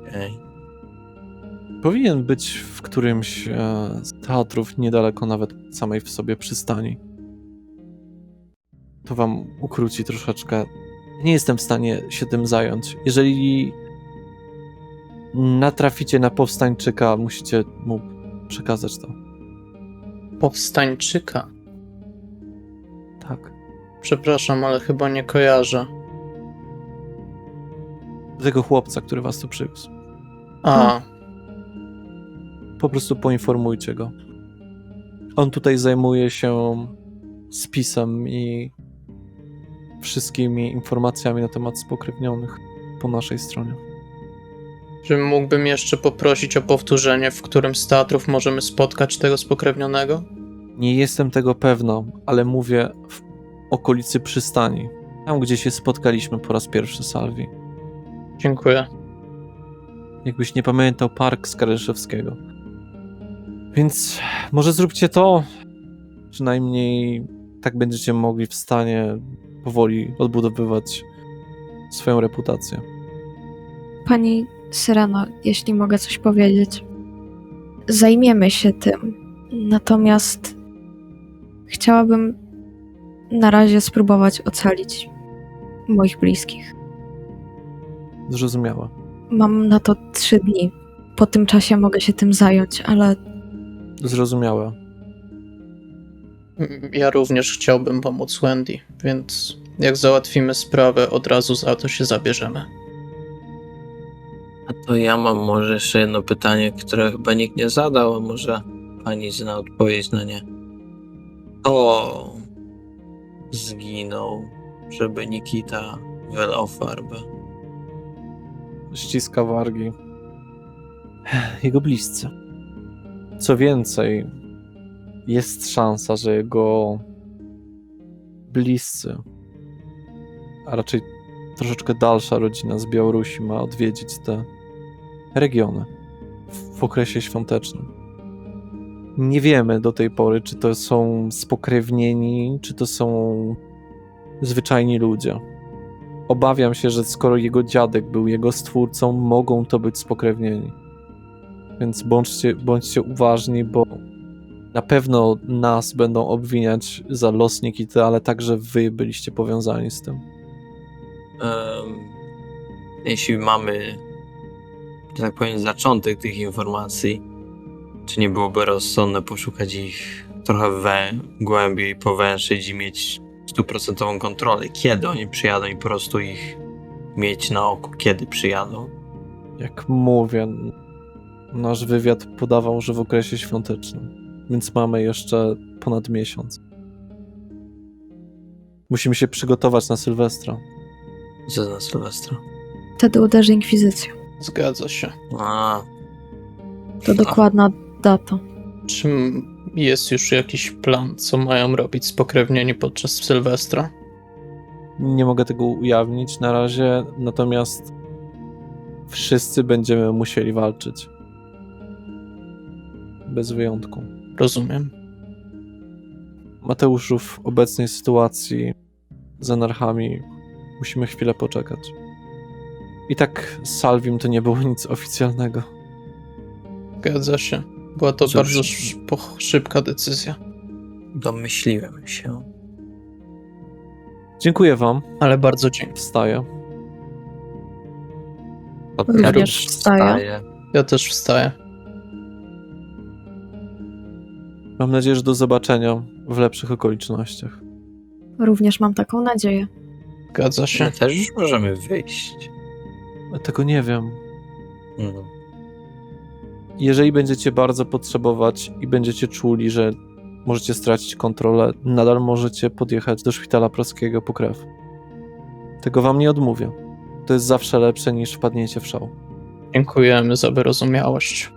Okej. Powinien być w którymś z teatrów niedaleko nawet samej w sobie przystani. to wam ukróci troszeczkę. Nie jestem w stanie się tym zająć. Jeżeli natraficie na powstańczyka, musicie mu przekazać to. Powstańczyka. Tak. Przepraszam, ale chyba nie kojarzę. Tego chłopca, który was tu przywiózł. A, Po prostu poinformujcie go. On tutaj zajmuje się spisem i wszystkimi informacjami na temat spokrewnionych po naszej stronie. czy mógłbym jeszcze poprosić o powtórzenie, w którym z teatrów możemy spotkać tego spokrewnionego? Nie jestem tego pewna, ale mówię w okolicy przystani. Tam, gdzie się spotkaliśmy po raz pierwszy, Salvi. Dziękuję. Jakbyś nie pamiętał park Skaryszewskiego. Więc może zróbcie to. Przynajmniej tak będziecie mogli w stanie powoli odbudowywać swoją reputację. Pani Syreno, jeśli mogę coś powiedzieć. Zajmiemy się tym. Natomiast chciałabym na razie spróbować ocalić moich bliskich. Zrozumiałe. Mam na to 3 dni. Po tym czasie mogę się tym zająć, ale Zrozumiałe. Ja również chciałbym pomóc Wendy, więc jak załatwimy sprawę, od razu za to się zabierzemy. A to ja mam może jeszcze jedno pytanie, które chyba nikt nie zadał, a może pani zna odpowiedź na nie. Kto zginął, żeby Nikita wylał farbę? Ściska wargi. Jego bliscy. Co więcej, jest szansa, że jego bliscy, a raczej troszeczkę dalsza rodzina z Białorusi ma odwiedzić te regiony w okresie świątecznym. Nie wiemy do tej pory, czy to są spokrewnieni, czy to są zwyczajni ludzie. Obawiam się, że skoro jego dziadek był jego stwórcą, mogą to być spokrewnieni. Więc bądźcie uważni, bo na pewno nas będą obwiniać za los Nikity, ale także wy byliście powiązani z tym. Jeśli mamy, że tak powiem, zaczątek tych informacji, czy nie byłoby rozsądne poszukać ich trochę głębiej, powęszyć i mieć 100% kontrolę, kiedy oni przyjadą i po prostu ich mieć na oku, kiedy przyjadą? Jak mówię, nasz wywiad podawał, że w okresie świątecznym, więc mamy jeszcze ponad miesiąc. Musimy się przygotować na Sylwestra. Co na Sylwestra? wtedy uderzy inkwizycja. Zgadza się. A, To dokładna data. Czy jest już jakiś plan, co mają robić spokrewnieni podczas Sylwestra? Nie mogę tego ujawnić na razie, natomiast wszyscy będziemy musieli walczyć. Bez wyjątku. Rozumiem. Mateuszu, w obecnej sytuacji z anarchami musimy chwilę poczekać. I tak z Salvim to nie było nic oficjalnego. Zgadza się. Była to Cóż. bardzo szybka decyzja. domyśliłem się. Dziękuję wam. Ale bardzo dziękuję. Wstaję. Również wstaję. Ja też wstaję. Mam nadzieję, że do zobaczenia w lepszych okolicznościach. Również mam taką nadzieję. Zgadza się. My też już możemy wyjść. Ja tego nie wiem. Mhm. Jeżeli będziecie bardzo potrzebować i będziecie czuli, że możecie stracić kontrolę, nadal możecie podjechać do szpitala praskiego po krew. Tego wam nie odmówię. To jest zawsze lepsze niż wpadnięcie w szał. Dziękujemy za wyrozumiałość.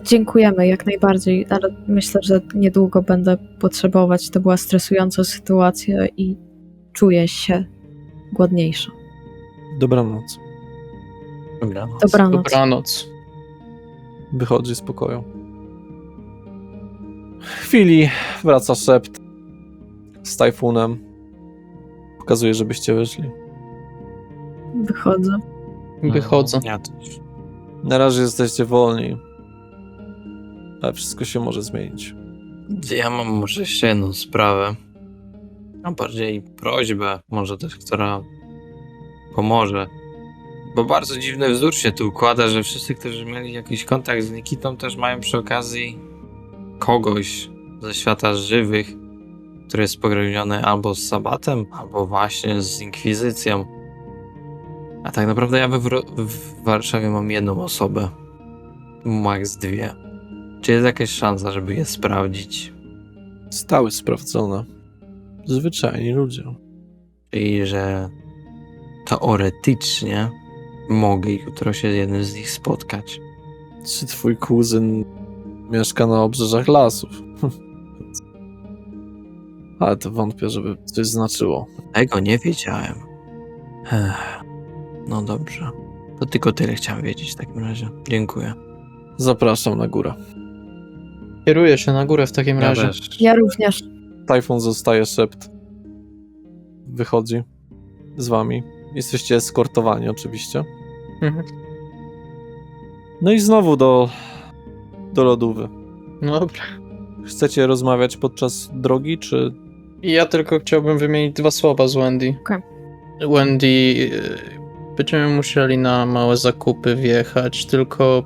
Dziękujemy jak najbardziej, ale myślę, że niedługo będę potrzebować. To była stresująca sytuacja i czuję się głodniejsza. Dobranoc. Dobranoc. Dobranoc. Dobranoc. Wychodzi z pokoju. W chwili wraca szept z Tajfunem. Pokazuje, żebyście wyszli. Wychodzę. Wychodzę. Ja też. Na razie jesteście wolni. Ale wszystko się może zmienić. Ja mam może jeszcze jedną sprawę. A bardziej prośbę, może też, która pomoże. Bo bardzo dziwny wzór się tu układa, że wszyscy, którzy mieli jakiś kontakt z Nikitą, też mają przy okazji kogoś ze świata żywych, który jest spokrewniony albo z Sabbatem, albo właśnie z Inkwizycją. A tak naprawdę ja w Warszawie mam jedną osobę. Max 2. Czy jest jakaś szansa, żeby je sprawdzić? Stały sprawdzone. Zwyczajni ludzie. Czyli, że teoretycznie mogę jutro się z jednym z nich spotkać. Czy twój kuzyn mieszka na obrzeżach lasów? Ale to wątpię, żeby coś znaczyło. Tego nie wiedziałem. No dobrze. To tylko tyle chciałem wiedzieć w takim razie. Dziękuję. Zapraszam na górę. Kieruję się na górę w takim razie. też. Ja również. Tajfun zostaje, Szept wychodzi z wami. Jesteście eskortowani oczywiście. Mhm. No i znowu do lodówy. No dobra. Chcecie rozmawiać podczas drogi, czy... Ja tylko chciałbym wymienić 2 słowa z Wendy. Okej. Wendy, będziemy musieli na małe zakupy wjechać, tylko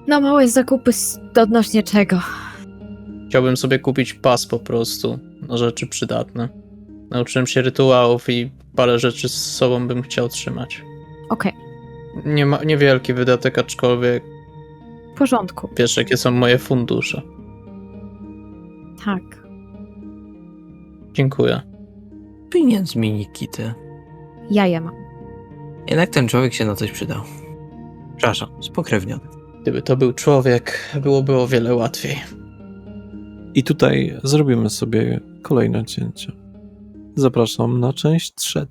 No małe zakupy odnośnie czego? chciałbym sobie kupić pas po prostu na rzeczy przydatne. Nauczyłem się rytuałów i parę rzeczy z sobą bym chciał trzymać. Okej, Niewielki wydatek, aczkolwiek w porządku. wiesz, jakie są moje fundusze. Tak. Dziękuję. Pieniędzmi Nikity. Ja je mam. Jednak ten człowiek się na coś przydał. Przepraszam, spokrewniony. Gdyby to był człowiek, byłoby o wiele łatwiej. I tutaj zrobimy sobie kolejne cięcie. Zapraszam na część 3.